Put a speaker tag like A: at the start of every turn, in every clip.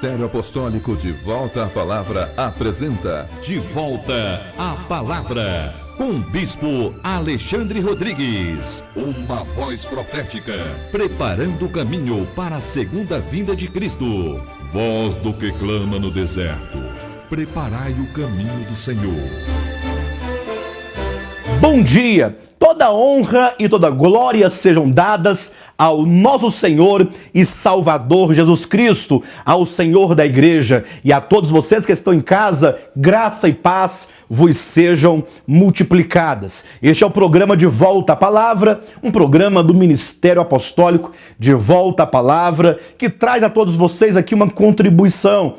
A: Ministério Apostólico de Volta à Palavra apresenta
B: De Volta à Palavra, com o Bispo Alexandre Rodrigues.
A: uma voz profética,
B: Preparando o caminho para a segunda vinda de Cristo.
A: voz do que clama no deserto. Preparai o caminho do Senhor.
C: Bom dia! Toda honra e toda glória sejam dadas ao nosso Senhor e Salvador Jesus Cristo, ao Senhor da Igreja, e a todos vocês que estão em casa, graça e paz vos sejam multiplicadas. Este é o programa De Volta à Palavra, um programa do Ministério Apostólico De Volta à Palavra, que traz a todos vocês aqui uma contribuição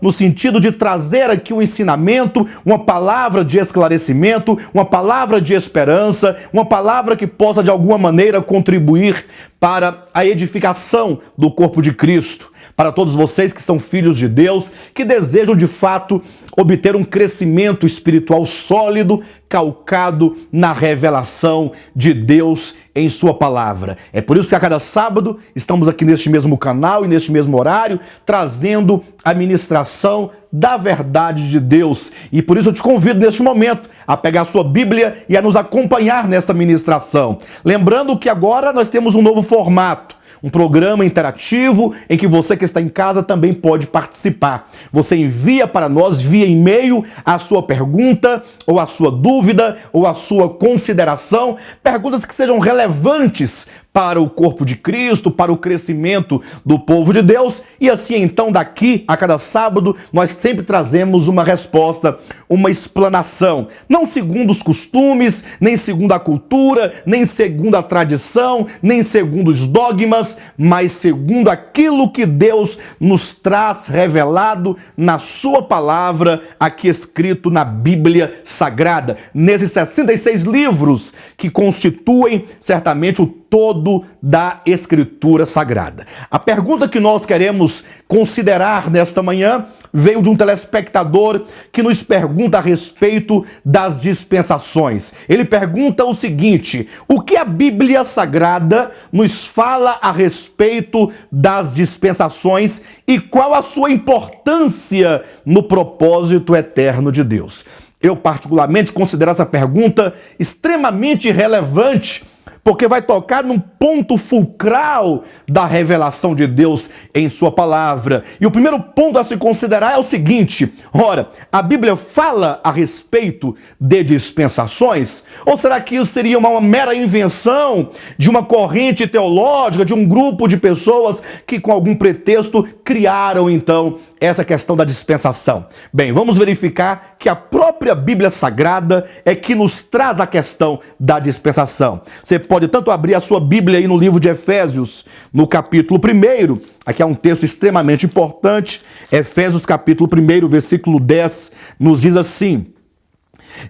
C: no sentido de trazer aqui um ensinamento, uma palavra de esclarecimento, uma palavra de esperança, uma palavra que possa de alguma maneira contribuir para a edificação do corpo de Cristo. Para todos vocês que são filhos de Deus, que desejam de fato obter um crescimento espiritual sólido, calcado na revelação de Deus em sua palavra. É por isso que a cada sábado estamos aqui neste mesmo canal e neste mesmo horário, trazendo a ministração da verdade de Deus. E por isso eu te convido neste momento a pegar a sua Bíblia e a nos acompanhar nesta ministração. Lembrando que agora nós temos um novo formato. Um programa interativo em que você que está em casa também pode participar. Você envia para nós via e-mail a sua pergunta, ou a sua dúvida, ou a sua consideração, perguntas que sejam relevantes para o corpo de Cristo, para o crescimento do povo de Deus, e assim então daqui a cada sábado nós sempre trazemos uma resposta, uma explanação, não segundo os costumes, nem segundo a cultura, nem segundo a tradição, nem segundo os dogmas, mas segundo aquilo que Deus nos traz revelado na sua palavra, aqui escrito na Bíblia Sagrada, nesses 66 livros que constituem certamente o todo da Escritura Sagrada. A pergunta que nós queremos considerar nesta manhã veio de um telespectador que nos pergunta a respeito das dispensações. Ele pergunta o seguinte: o que a Bíblia Sagrada nos fala a respeito das dispensações e qual a sua importância no propósito eterno de Deus? Eu particularmente considero essa pergunta extremamente relevante, porque vai tocar num ponto fulcral da revelação de Deus em sua palavra. E o primeiro ponto a se considerar é o seguinte: ora, a Bíblia fala a respeito de dispensações? Ou será que isso seria uma mera invenção de uma corrente teológica, de um grupo de pessoas que com algum pretexto criaram então essa questão da dispensação? Bem, vamos verificar que a própria Bíblia Sagrada é que nos traz a questão da dispensação. Você pode tanto abrir a sua Bíblia aí no livro de Efésios, no capítulo 1, aqui é um texto extremamente importante, Efésios capítulo 1, versículo 10, nos diz assim: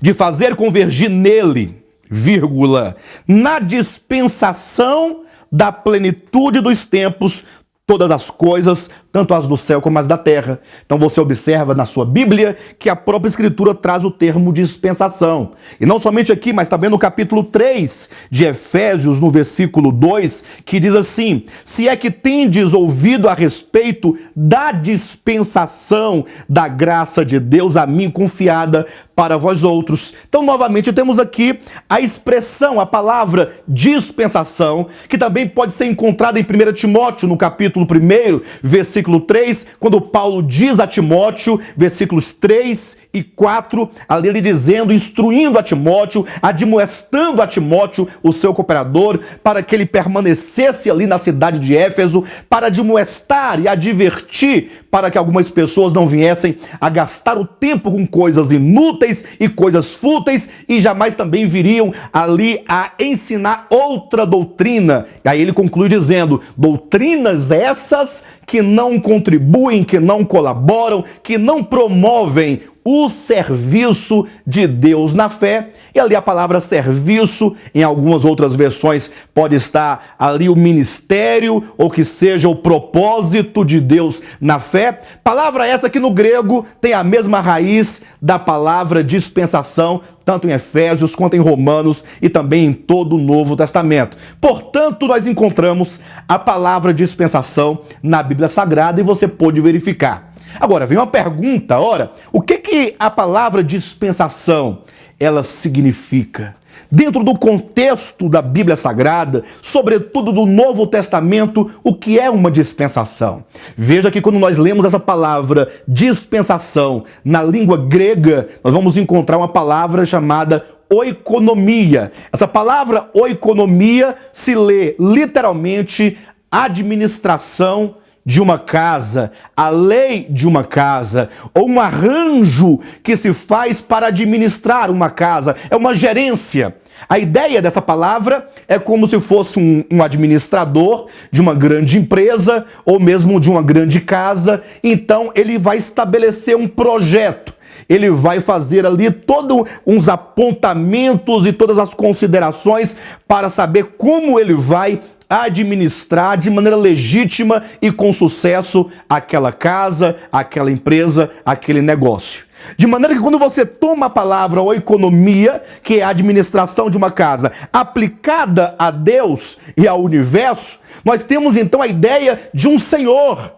C: de fazer convergir nele, vírgula, na dispensação da plenitude dos tempos, todas as coisas, tanto as do céu como as da terra. Então você observa na sua Bíblia que a própria Escritura traz o termo dispensação. E não somente aqui, mas também no capítulo 3 de Efésios, no versículo 2, que diz assim: se é que tendes ouvido a respeito da dispensação da graça de Deus a mim confiada para vós outros. Então, novamente, temos aqui a expressão, a palavra dispensação, que também pode ser encontrada em 1 Timóteo, no capítulo 1, versículo 3, quando Paulo diz a Timóteo, versículos 3 e 4, ali ele dizendo, instruindo a Timóteo, admoestando a Timóteo, o seu cooperador, para que ele permanecesse ali na cidade de Éfeso, para admoestar e advertir, para que algumas pessoas não viessem a gastar o tempo com coisas inúteis e coisas fúteis, e jamais também viriam ali a ensinar outra doutrina. E aí ele conclui dizendo: doutrinas essas que não contribuem, que não colaboram, que não promovem o serviço de Deus na fé. E ali a palavra serviço, em algumas outras versões, pode estar ali o ministério, ou que seja o propósito de Deus na fé. Palavra essa que no grego tem a mesma raiz da palavra dispensação, tanto em Efésios quanto em Romanos e também em todo o Novo Testamento. Portanto, nós encontramos a palavra dispensação na Bíblia Sagrada e você pode verificar. Agora, vem uma pergunta, ora, o que a palavra dispensação ela significa? Dentro do contexto da Bíblia Sagrada, sobretudo do Novo Testamento, o que é uma dispensação? Veja que quando nós lemos essa palavra dispensação na língua grega, nós vamos encontrar uma palavra chamada oikonomia. Essa palavra oikonomia se lê literalmente administração de uma casa, a lei de uma casa, ou um arranjo que se faz para administrar uma casa, é uma gerência. A ideia dessa palavra é como se fosse um administrador de uma grande empresa ou mesmo de uma grande casa. Então ele vai estabelecer um projeto. Ele vai fazer ali todos uns apontamentos e todas as considerações para saber como ele vai administrar de maneira legítima e com sucesso aquela casa, aquela empresa, aquele negócio. De maneira que quando você toma a palavra oikonomia, que é a administração de uma casa, aplicada a Deus e ao universo, nós temos então a ideia de um Senhor,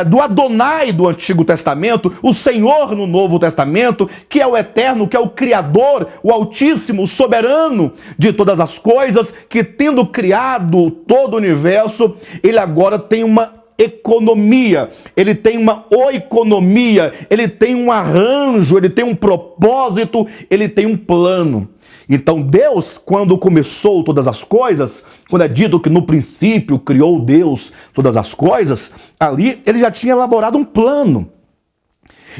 C: do Adonai do Antigo Testamento, o Senhor no Novo Testamento, que é o Eterno, que é o Criador, o Altíssimo, o Soberano de todas as coisas, que tendo criado todo o universo, ele agora tem uma economia, ele tem uma oikonomia, ele tem um arranjo, ele tem um propósito, ele tem um plano. Então Deus, quando começou todas as coisas, quando é dito que no princípio criou Deus todas as coisas, ali ele já tinha elaborado um plano.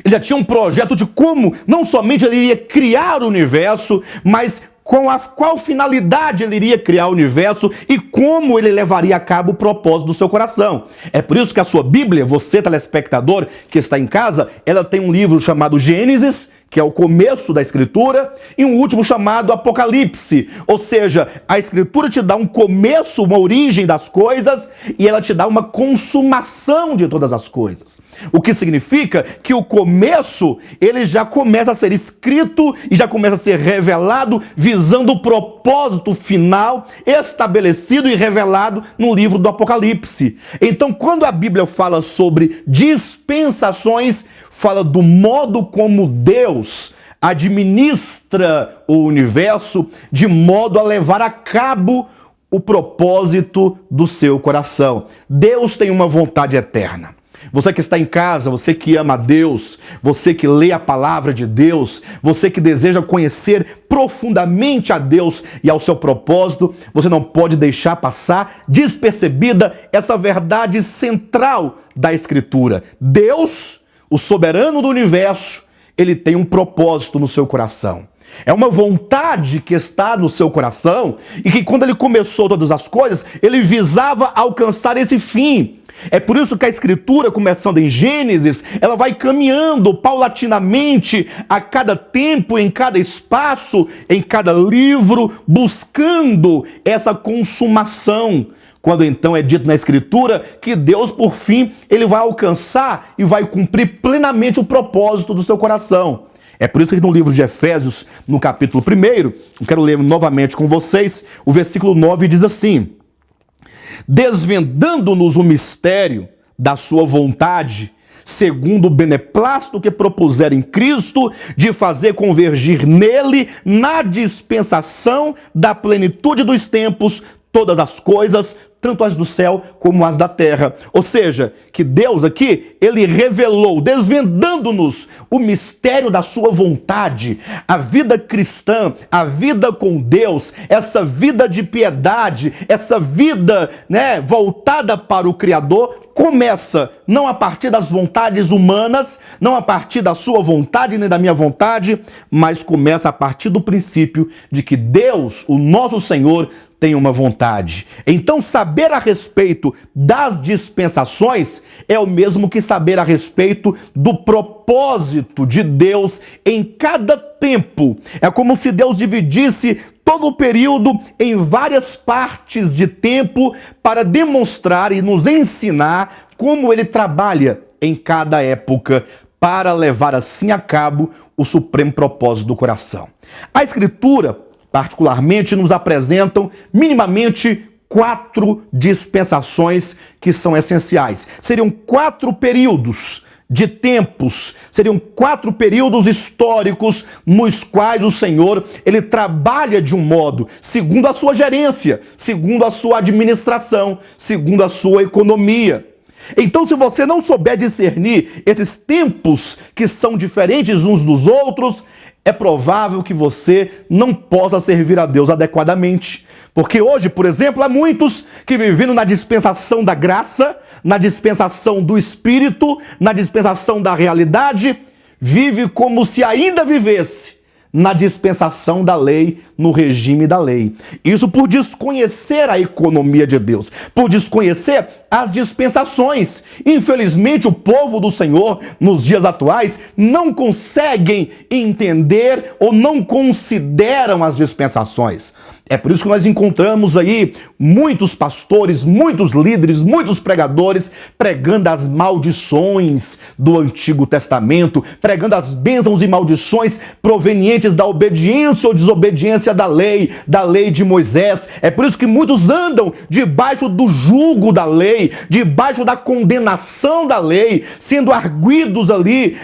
C: Ele já tinha um projeto de como não somente ele iria criar o universo, mas com qual finalidade ele iria criar o universo e como ele levaria a cabo o propósito do seu coração. É por isso que a sua Bíblia, você telespectador que está em casa, ela tem um livro chamado Gênesis, que é o começo da Escritura, e um último chamado Apocalipse. Ou seja, a Escritura te dá um começo, uma origem das coisas, e ela te dá uma consumação de todas as coisas. O que significa que o começo, ele já começa a ser escrito e já começa a ser revelado, visando o propósito final estabelecido e revelado no livro do Apocalipse. Então, quando a Bíblia fala sobre dispensações, fala do modo como Deus administra o universo de modo a levar a cabo o propósito do seu coração. Deus tem uma vontade eterna. Você que está em casa, você que ama a Deus, você que lê a palavra de Deus, você que deseja conhecer profundamente a Deus e ao seu propósito, você não pode deixar passar despercebida essa verdade central da Escritura. Deus, o soberano do universo, ele tem um propósito no seu coração. É uma vontade que está no seu coração e que quando ele começou todas as coisas, ele visava alcançar esse fim. É por isso que a Escritura, começando em Gênesis, ela vai caminhando paulatinamente a cada tempo, em cada espaço, em cada livro, buscando essa consumação. Quando então é dito na Escritura que Deus, por fim, ele vai alcançar e vai cumprir plenamente o propósito do seu coração. É por isso que no livro de Efésios, no capítulo 1, eu quero ler novamente com vocês, o versículo 9 diz assim: desvendando-nos o mistério da sua vontade, segundo o beneplácito que propuser em Cristo, de fazer convergir nele, na dispensação da plenitude dos tempos, todas as coisas, tanto as do céu como as da terra. Ou seja, que Deus aqui, ele revelou, desvendando-nos o mistério da sua vontade. A vida cristã, a vida com Deus, essa vida de piedade, essa vida, voltada para o Criador, começa não a partir das vontades humanas, não a partir da sua vontade nem da minha vontade, mas começa a partir do princípio de que Deus, o nosso Senhor, tem uma vontade. Então, saber a respeito das dispensações é o mesmo que saber a respeito do propósito de Deus em cada tempo. É como se Deus dividisse todo o período em várias partes de tempo para demonstrar e nos ensinar como ele trabalha em cada época para levar assim a cabo o supremo propósito do coração. A Escritura, particularmente, nos apresentam minimamente 4 dispensações que são essenciais. Seriam 4 períodos de tempos, seriam 4 períodos históricos nos quais o Senhor, ele trabalha de um modo, segundo a sua gerência, segundo a sua administração, segundo a sua economia. Então, se você não souber discernir esses tempos que são diferentes uns dos outros, é provável que você não possa servir a Deus adequadamente. Porque hoje, por exemplo, há muitos que vivendo na dispensação da graça, na dispensação do Espírito, na dispensação da realidade, vive como se ainda vivesse na dispensação da lei, no regime da lei. Isso por desconhecer a economia de Deus, por desconhecer as dispensações. Infelizmente, o povo do Senhor, nos dias atuais, não conseguem entender ou não consideram as dispensações. É por isso que nós encontramos aí muitos pastores, muitos líderes, muitos pregadores pregando as maldições do Antigo Testamento, pregando as bênçãos e maldições provenientes da obediência ou desobediência da lei de Moisés. É por isso que muitos andam debaixo do jugo da lei, debaixo da condenação da lei, sendo arguidos ali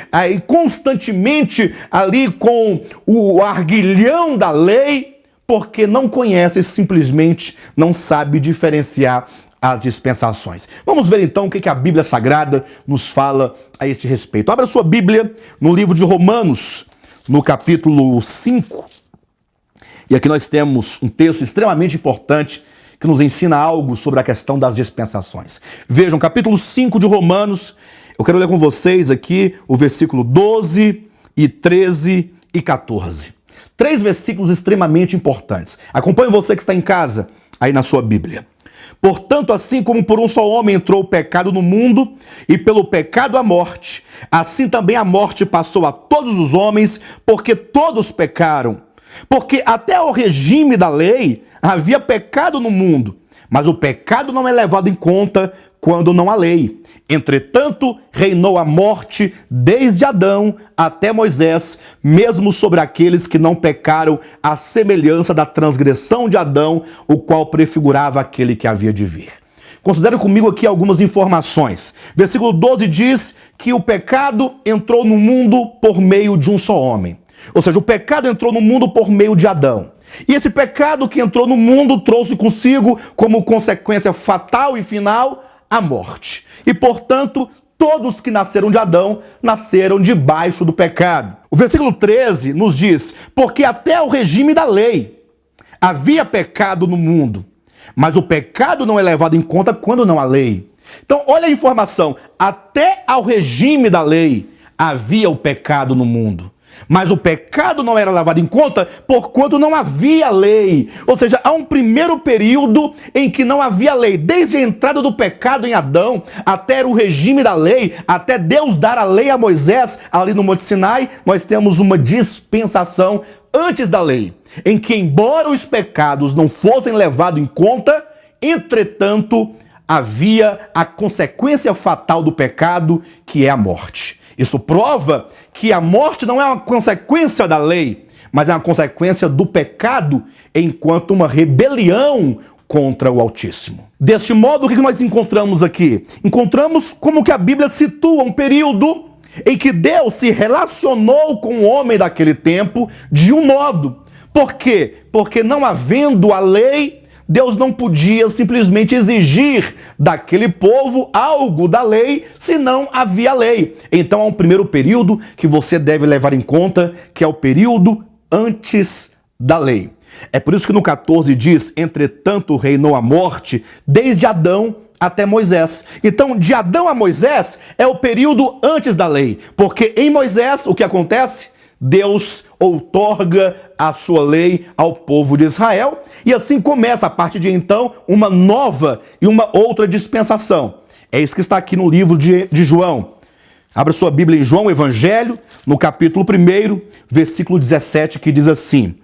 C: constantemente ali com o arguilhão da lei, porque não conhece, simplesmente não sabe diferenciar as dispensações. Vamos ver então o que a Bíblia Sagrada nos fala a este respeito. Abra sua Bíblia no livro de Romanos, no capítulo 5. E aqui nós temos um texto extremamente importante que nos ensina algo sobre a questão das dispensações. Vejam, capítulo 5 de Romanos, eu quero ler com vocês aqui o versículo 12 e 13 e 14. 3 versículos extremamente importantes. Acompanhe você que está em casa, aí na sua Bíblia. Portanto, assim como por um só homem entrou o pecado no mundo, e pelo pecado a morte, assim também a morte passou a todos os homens, porque todos pecaram. Porque até ao regime da lei havia pecado no mundo, mas o pecado não é levado em conta quando não há lei. Entretanto, reinou a morte desde Adão até Moisés, mesmo sobre aqueles que não pecaram, à semelhança da transgressão de Adão, o qual prefigurava aquele que havia de vir. Considere comigo aqui algumas informações. Versículo 12 diz que o pecado entrou no mundo por meio de um só homem. Ou seja, o pecado entrou no mundo por meio de Adão. E esse pecado que entrou no mundo trouxe consigo, como consequência fatal e final, a morte. E, portanto, todos que nasceram de Adão, nasceram debaixo do pecado. O versículo 13 nos diz, porque até o regime da lei havia pecado no mundo, mas o pecado não é levado em conta quando não há lei. Então, olha a informação, até ao regime da lei havia o pecado no mundo. Mas o pecado não era levado em conta porquanto não havia lei. Ou seja, há um primeiro período em que não havia lei. Desde a entrada do pecado em Adão, até o regime da lei, até Deus dar a lei a Moisés, ali no Monte Sinai, nós temos uma dispensação antes da lei, em que, embora os pecados não fossem levados em conta, entretanto, havia a consequência fatal do pecado, que é a morte. Isso prova que a morte não é uma consequência da lei, mas é uma consequência do pecado enquanto uma rebelião contra o Altíssimo. Deste modo, o que nós encontramos aqui? Encontramos como que a Bíblia situa um período em que Deus se relacionou com o homem daquele tempo de um modo. Por quê? Porque não havendo a lei, Deus não podia simplesmente exigir daquele povo algo da lei, se não havia lei. Então há um primeiro período que você deve levar em conta, que é o período antes da lei. É por isso que no 14 diz, entretanto reinou a morte desde Adão até Moisés. Então, de Adão a Moisés é o período antes da lei, porque em Moisés o que acontece? Deus outorga a sua lei ao povo de Israel, e assim começa, a partir de então, uma nova e uma outra dispensação. É isso que está aqui no livro de João. Abra sua Bíblia em João, Evangelho, no capítulo 1, versículo 17, que diz assim: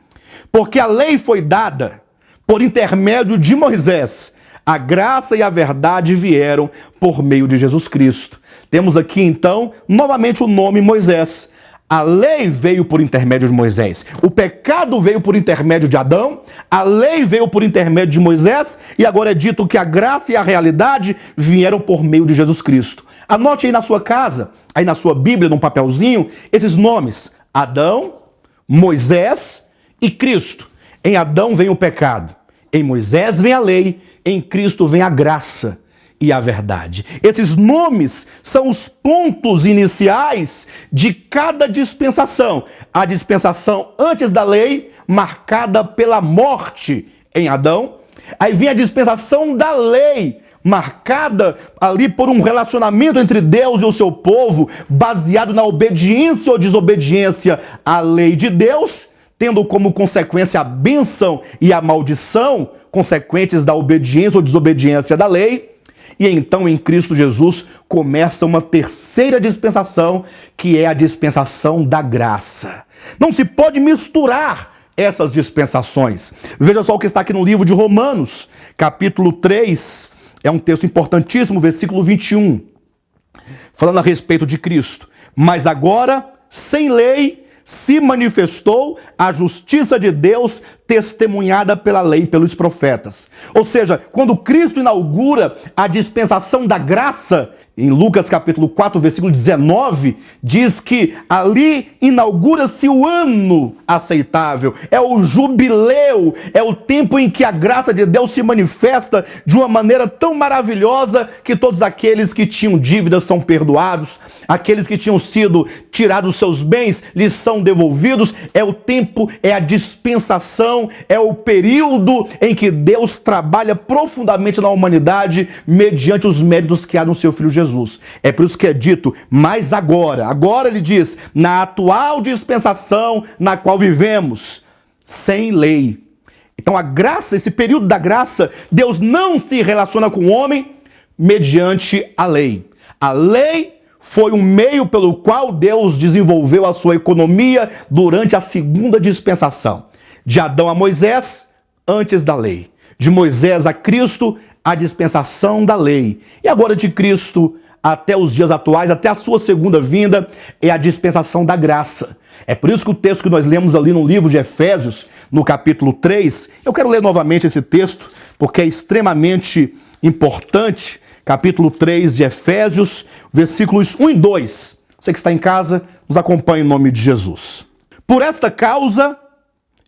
C: porque a lei foi dada por intermédio de Moisés, a graça e a verdade vieram por meio de Jesus Cristo. Temos aqui, então, novamente o nome Moisés. A lei veio por intermédio de Moisés. O pecado veio por intermédio de Adão. A lei veio por intermédio de Moisés. E agora é dito que a graça e a realidade vieram por meio de Jesus Cristo. Anote aí na sua casa, aí na sua Bíblia, num papelzinho, esses nomes: Adão, Moisés e Cristo. Em Adão vem o pecado. Em Moisés vem a lei. Em Cristo vem a graça e a verdade. Esses nomes são os pontos iniciais de cada dispensação. A dispensação antes da lei, marcada pela morte em Adão. Aí vem a dispensação da lei, marcada ali por um relacionamento entre Deus e o seu povo, baseado na obediência ou desobediência à lei de Deus, tendo como consequência a bênção e a maldição consequentes da obediência ou desobediência da lei. E então em Cristo Jesus começa uma terceira dispensação, que é a dispensação da graça. Não se pode misturar essas dispensações. Veja só o que está aqui no livro de Romanos, capítulo 3, é um texto importantíssimo, versículo 21, falando a respeito de Cristo. Mas agora, sem lei, se manifestou a justiça de Deus testemunhada pela lei e pelos profetas. Ou seja, quando Cristo inaugura a dispensação da graça, em Lucas capítulo 4, versículo 19, diz que ali inaugura-se o ano aceitável, é o jubileu, é o tempo em que a graça de Deus se manifesta de uma maneira tão maravilhosa que todos aqueles que tinham dívidas são perdoados, aqueles que tinham sido tirados seus bens lhes são devolvidos. É o tempo, é a dispensação, é o período em que Deus trabalha profundamente na humanidade mediante os méritos que há no seu Filho Jesus. É por isso que é dito, mas agora ele diz, na atual dispensação na qual vivemos, sem lei. Então a graça, esse período da graça, Deus não se relaciona com o homem mediante a lei. A lei foi um meio pelo qual Deus desenvolveu a sua economia durante a segunda dispensação. De Adão a Moisés, antes da lei. De Moisés a Cristo, a dispensação da lei. E agora de Cristo até os dias atuais, até a sua segunda vinda, é a dispensação da graça. É por isso que o texto que nós lemos ali no livro de Efésios, no capítulo 3, eu quero ler novamente esse texto, porque é extremamente importante. Capítulo 3 de Efésios, versículos 1 e 2. Você que está em casa, nos acompanhe em nome de Jesus. Por esta causa,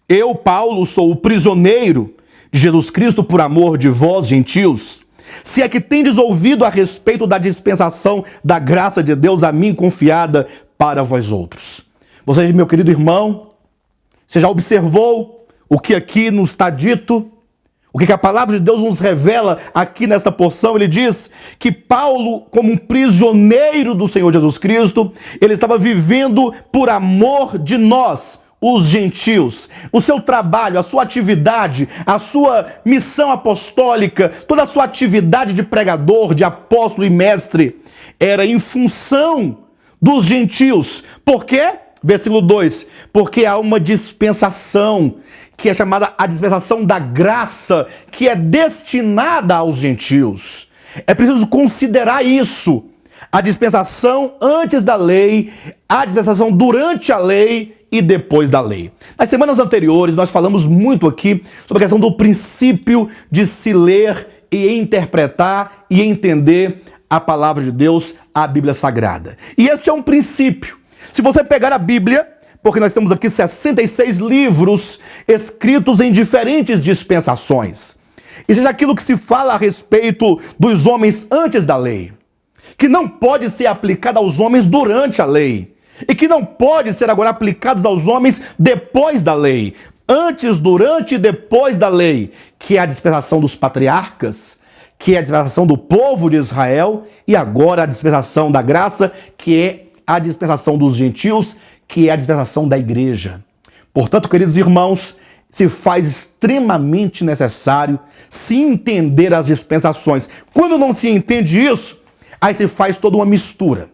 C: eu, Paulo, sou o prisioneiro de Jesus Cristo por amor de vós, gentios, se é que tendes ouvido a respeito da dispensação da graça de Deus a mim confiada para vós outros. Você, meu querido irmão, você já observou o que aqui nos está dito? O que a palavra de Deus nos revela aqui nesta porção? Ele diz que Paulo, como um prisioneiro do Senhor Jesus Cristo, ele estava vivendo por amor de nós, os gentios. O seu trabalho, a sua atividade, a sua missão apostólica, toda a sua atividade de pregador, de apóstolo e mestre, era em função dos gentios. Por quê? Versículo 2. Porque há uma dispensação, que é chamada a dispensação da graça, que é destinada aos gentios. É preciso considerar isso. A dispensação antes da lei, a dispensação durante a lei e depois da lei. Nas semanas anteriores, nós falamos muito aqui sobre a questão do princípio de se ler e interpretar e entender a palavra de Deus, a Bíblia Sagrada. E este é um princípio. Se você pegar a Bíblia, porque nós temos aqui 66 livros escritos em diferentes dispensações, e seja aquilo que se fala a respeito dos homens antes da lei, que não pode ser aplicado aos homens durante a lei, e que não pode ser agora aplicados aos homens depois da lei, antes, durante e depois da lei, que é a dispensação dos patriarcas, que é a dispensação do povo de Israel, e agora a dispensação da graça, que é a dispensação dos gentios, que é a dispensação da igreja. Portanto, queridos irmãos, se faz extremamente necessário se entender as dispensações. Quando não se entende isso, aí se faz toda uma mistura.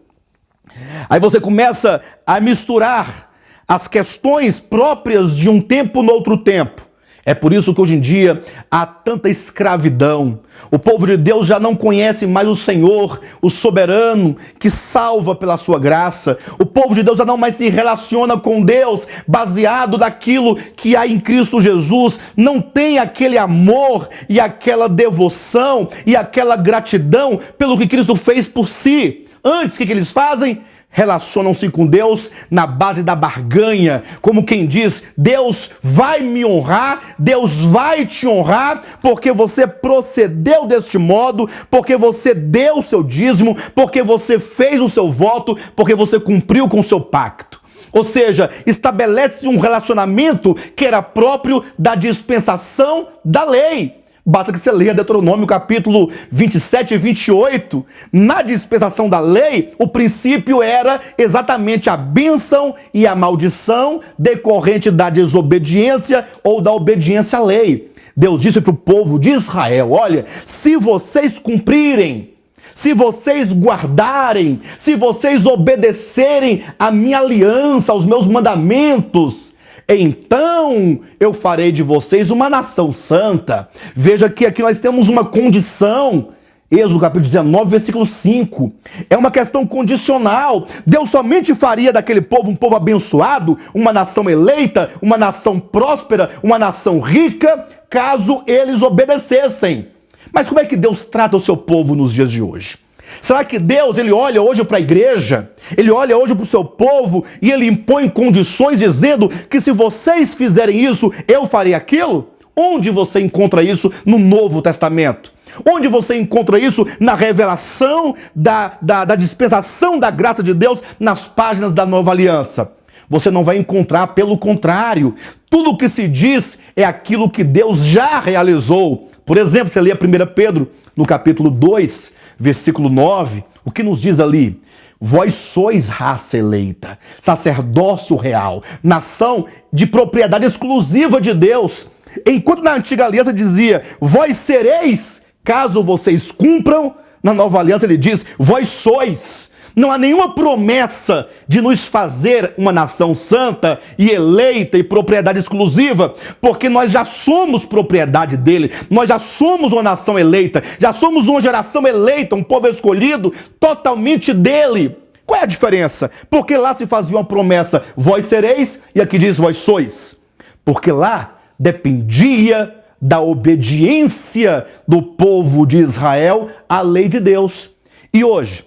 C: Aí você começa a misturar as questões próprias de um tempo no outro tempo. É por isso que hoje em dia há tanta escravidão. O povo de Deus já não conhece mais o Senhor, o soberano, que salva pela sua graça. O povo de Deus já não mais se relaciona com Deus baseado naquilo que há em Cristo Jesus. Não tem aquele amor e aquela devoção e aquela gratidão pelo que Cristo fez por si. Antes, o que eles fazem? Relacionam-se com Deus na base da barganha, como quem diz, Deus vai me honrar, Deus vai te honrar, porque você procedeu deste modo, porque você deu o seu dízimo, porque você fez o seu voto, porque você cumpriu com o seu pacto. Ou seja, estabelece um relacionamento que era próprio da dispensação da lei. Basta que você leia Deuteronômio capítulo 27 e 28. Na dispensação da lei, o princípio era exatamente a bênção e a maldição decorrente da desobediência ou da obediência à lei. Deus disse para o povo de Israel, olha, se vocês cumprirem, se vocês guardarem, se vocês obedecerem à minha aliança, aos meus mandamentos, então eu farei de vocês uma nação santa. Veja que aqui nós temos uma condição. Êxodo capítulo 19, versículo 5. É uma questão condicional. Deus somente faria daquele povo um povo abençoado, uma nação eleita, uma nação próspera, uma nação rica, caso eles obedecessem. Mas como é que Deus trata o seu povo nos dias de hoje? Será que Deus, ele olha hoje para a igreja, ele olha hoje para o seu povo e ele impõe condições dizendo que se vocês fizerem isso, eu farei aquilo? Onde você encontra isso no Novo Testamento? Onde você encontra isso na revelação da dispensação da graça de Deus nas páginas da Nova Aliança? Você não vai encontrar, pelo contrário, tudo o que se diz é aquilo que Deus já realizou. Por exemplo, você lê a 1 Pedro, no capítulo 2, versículo 9, o que nos diz ali? Vós sois raça eleita, sacerdócio real, nação de propriedade exclusiva de Deus. Enquanto na antiga aliança dizia, vós sereis, caso vocês cumpram, na nova aliança ele diz, vós sois. Não há nenhuma promessa de nos fazer uma nação santa e eleita e propriedade exclusiva, porque nós já somos propriedade dele, nós já somos uma nação eleita, já somos uma geração eleita, um povo escolhido totalmente dele. Qual é a diferença? Porque lá se fazia uma promessa, vós sereis, e aqui diz vós sois. Porque lá dependia da obediência do povo de Israel à lei de Deus. E hoje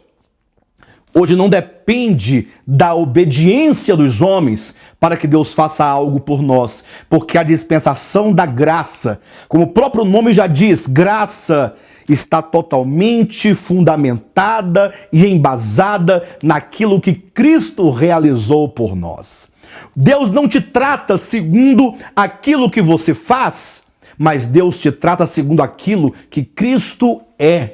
C: não depende da obediência dos homens para que Deus faça algo por nós, porque a dispensação da graça, como o próprio nome já diz, graça está totalmente fundamentada e embasada naquilo que Cristo realizou por nós. Deus não te trata segundo aquilo que você faz, mas Deus te trata segundo aquilo que Cristo é.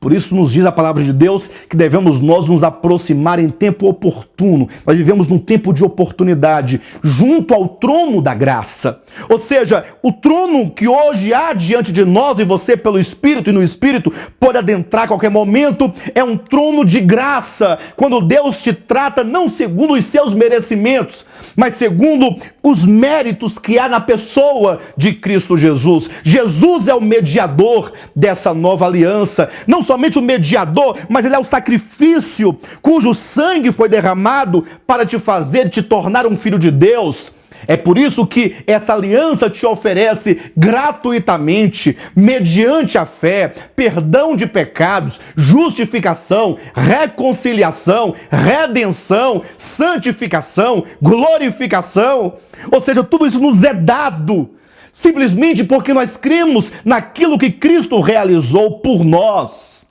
C: Por isso nos diz a palavra de Deus que devemos nós nos aproximar em tempo oportuno. Nós vivemos num tempo de oportunidade, junto ao trono da graça. Ou seja, o trono que hoje há diante de nós e você pelo Espírito e no Espírito pode adentrar a qualquer momento, é um trono de graça. Quando Deus te trata não segundo os seus merecimentos, mas segundo os méritos que há na pessoa de Cristo Jesus. Jesus é o mediador dessa nova aliança. Não somente o mediador, mas ele é o sacrifício cujo sangue foi derramado para te tornar um filho de Deus. É por isso que essa aliança te oferece gratuitamente, mediante a fé, perdão de pecados, justificação, reconciliação, redenção, santificação, glorificação. Ou seja, tudo isso nos é dado simplesmente porque nós cremos naquilo que Cristo realizou por nós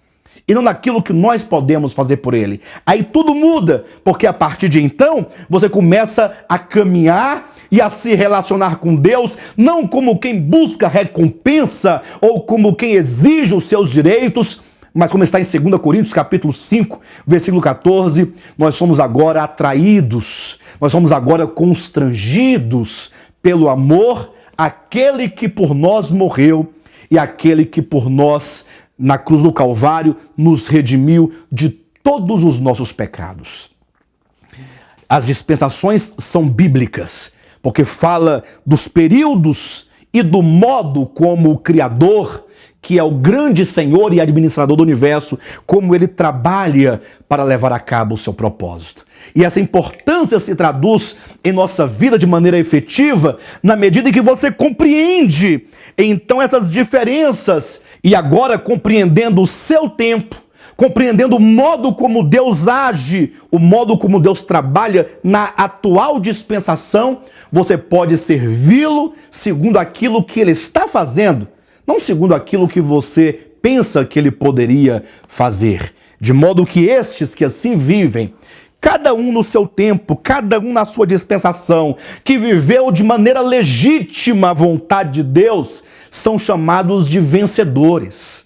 C: e não naquilo que nós podemos fazer por ele. Aí tudo muda, porque a partir de então você começa a caminhar e a se relacionar com Deus, não como quem busca recompensa ou como quem exige os seus direitos, mas como está em 2 Coríntios, capítulo 5, versículo 14, nós somos agora atraídos, nós somos agora constrangidos pelo amor àquele que por nós morreu e aquele que por nós, na cruz do Calvário, nos redimiu de todos os nossos pecados. As dispensações são bíblicas, porque fala dos períodos e do modo como o Criador, que é o grande Senhor e administrador do universo, como ele trabalha para levar a cabo o seu propósito. E essa importância se traduz em nossa vida de maneira efetiva na medida em que você compreende, então, essas diferenças e agora compreendendo o seu tempo, compreendendo o modo como Deus age, o modo como Deus trabalha na atual dispensação, você pode servi-lo segundo aquilo que ele está fazendo, não segundo aquilo que você pensa que ele poderia fazer. De modo que estes que assim vivem, cada um no seu tempo, cada um na sua dispensação, que viveu de maneira legítima a vontade de Deus, são chamados de vencedores.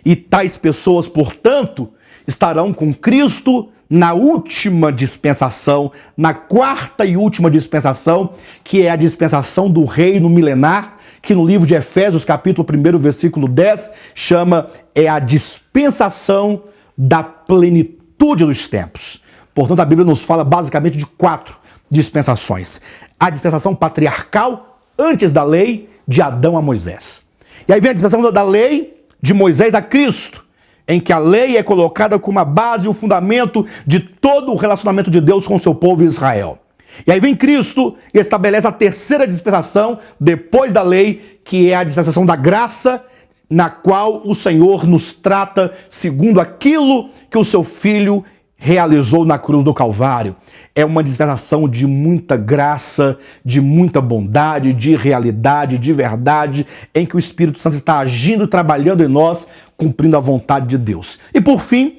C: E tais pessoas, portanto, estarão com Cristo na última dispensação, na quarta e última dispensação, que é a dispensação do reino milenar, que no livro de Efésios, capítulo 1, versículo 10, chama a dispensação da plenitude dos tempos. Portanto, a Bíblia nos fala basicamente de 4 dispensações. A dispensação patriarcal, antes da lei, de Adão a Moisés. E aí vem a dispensação da lei, de Moisés a Cristo, em que a lei é colocada como a base e o fundamento de todo o relacionamento de Deus com o seu povo Israel. E aí vem Cristo e estabelece a terceira dispensação, depois da lei, que é a dispensação da graça, na qual o Senhor nos trata segundo aquilo que o seu Filho realizou na cruz do Calvário. É uma dispensação de muita graça, de muita bondade, de realidade, de verdade, em que o Espírito Santo está agindo e trabalhando em nós, cumprindo a vontade de Deus. E por fim,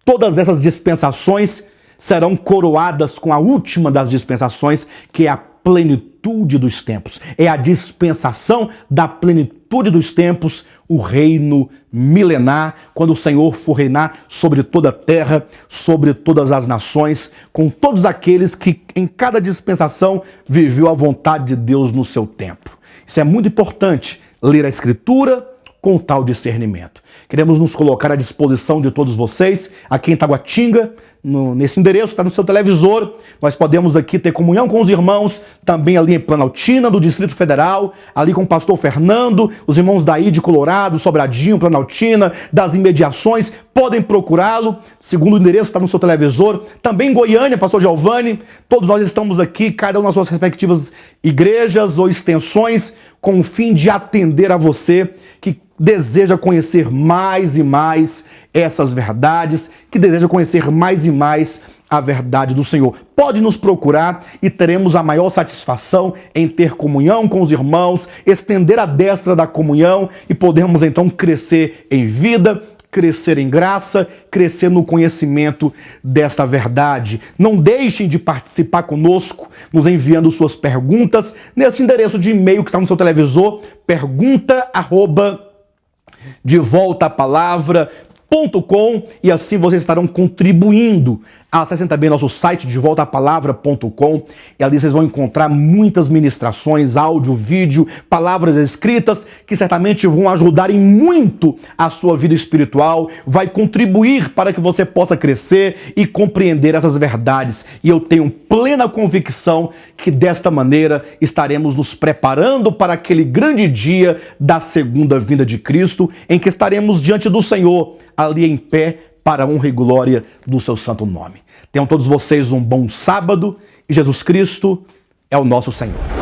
C: todas essas dispensações serão coroadas com a última das dispensações, que é a plenitude dos tempos. É a dispensação da plenitude dos tempos, o reino milenar, quando o Senhor for reinar sobre toda a terra, sobre todas as nações, com todos aqueles que em cada dispensação viveu a vontade de Deus no seu tempo. Isso é muito importante, ler a Escritura com tal discernimento. Queremos nos colocar à disposição de todos vocês, aqui em Taguatinga, nesse endereço, está no seu televisor. Nós podemos aqui ter comunhão com os irmãos, também ali em Planaltina, do Distrito Federal, ali com o pastor Fernando, os irmãos daí de Colorado, Sobradinho, Planaltina, das imediações, podem procurá-lo, segundo o endereço está no seu televisor. Também em Goiânia, pastor Giovanni, todos nós estamos aqui, cada um nas suas respectivas igrejas ou extensões, com o fim de atender a você que deseja conhecer mais e mais essas verdades, que deseja conhecer mais e mais a verdade do Senhor. Pode nos procurar e teremos a maior satisfação em ter comunhão com os irmãos, estender a destra da comunhão e podermos então crescer em vida, crescer em graça, crescer no conhecimento desta verdade. Não deixem de participar conosco, nos enviando suas perguntas nesse endereço de e-mail que está no seu televisor, pergunta@devoltapalavra.com, e assim vocês estarão contribuindo. Acessem também nosso site devoltapalavra.com e ali vocês vão encontrar muitas ministrações, áudio, vídeo, palavras escritas que certamente vão ajudar em muito a sua vida espiritual, vai contribuir para que você possa crescer e compreender essas verdades. E eu tenho plena convicção que desta maneira estaremos nos preparando para aquele grande dia da segunda vinda de Cristo, em que estaremos diante do Senhor, ali em pé, para a honra e glória do seu santo nome. Tenham todos vocês um bom sábado e Jesus Cristo é o nosso Senhor.